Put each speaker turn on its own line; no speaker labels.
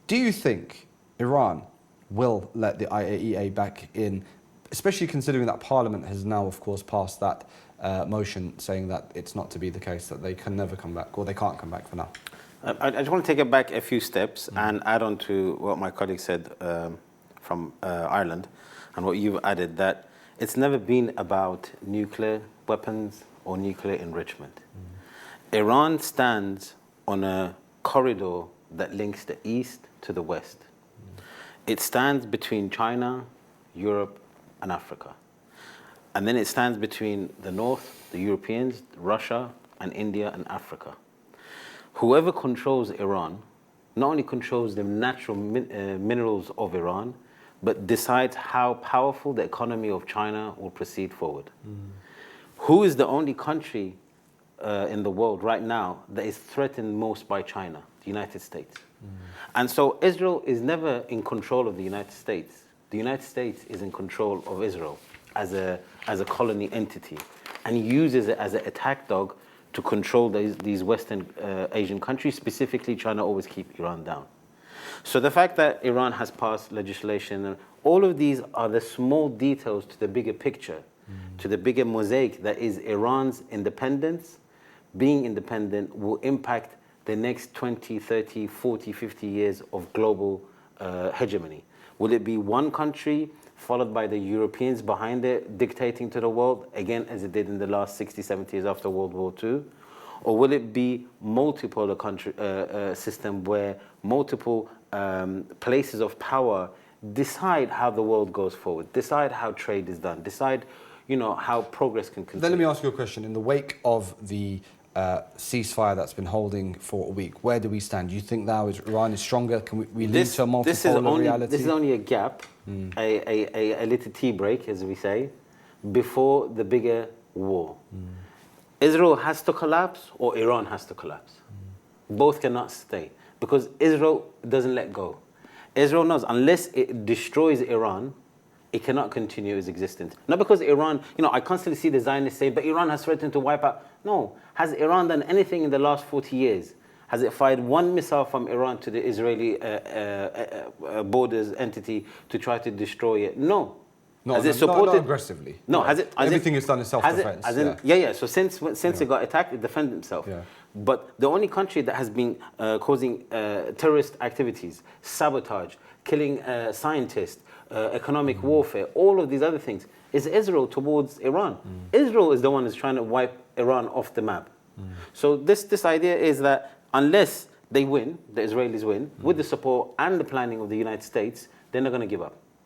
Do you think Iran will let the IAEA back in, especially considering that Parliament has now, of course, passed that motion saying that it's not to be the case, that they can never come back, or they can't come back for now?
I just want to take it back a few steps and add on to what my colleague said from Ireland and what you've added, that it's never been about nuclear weapons or nuclear enrichment. Iran stands on a corridor that links the east to the west. It stands between China, Europe, and Africa. And then it stands between the north, the Europeans, Russia, and India and Africa. Whoever controls Iran not only controls the natural minerals of Iran, but decides how powerful the economy of China will proceed forward. Who is the only country in the world right now that is threatened most by China? The United States. And so Israel is never in control of the United States. The United States is in control of Israel as a colony entity and uses it as an attack dog to control these Western Asian countries, specifically trying to always keep Iran down. So the fact that Iran has passed legislation, all of these are the small details to the bigger picture, to the bigger mosaic that is Iran's independence. Being independent will impact the next 20, 30, 40, 50 years of global hegemony. Will it be one country followed by the Europeans behind it dictating to the world, again, as it did in the last 60, 70 years after World War II? Or will it be multiple country system where multiple places of power decide how the world goes forward, decide how trade is done, decide, how progress can continue?
Then let me ask you a question. In the wake of the ceasefire that's been holding for a week, where do we stand? Do you think now Iran is stronger? Can we lead to a multipolar reality?
This is only a gap, a little tea break, as we say, before the bigger war. Israel has to collapse or Iran has to collapse. Both cannot stay because Israel doesn't let go. Israel knows unless it destroys Iran, it cannot continue its existence. Not because Iran, I constantly see the Zionists say, but Iran has threatened to wipe out. No. Has Iran done anything in the last 40 years? Has it fired one missile from Iran to the Israeli borders entity to try to destroy it? No.
Has it supported? Not aggressively.
No. Has it?
Everything is done in self-defense.
So since it got attacked, it defended itself.
Yeah.
But the only country that has been causing terrorist activities, sabotage, killing scientists, economic warfare, all of these other things, is Israel towards Iran. Israel is the one who's trying to wipe Iran off the map. So this idea is that unless they win, the Israelis win, with the support and the planning of the United States, they're not going to give up.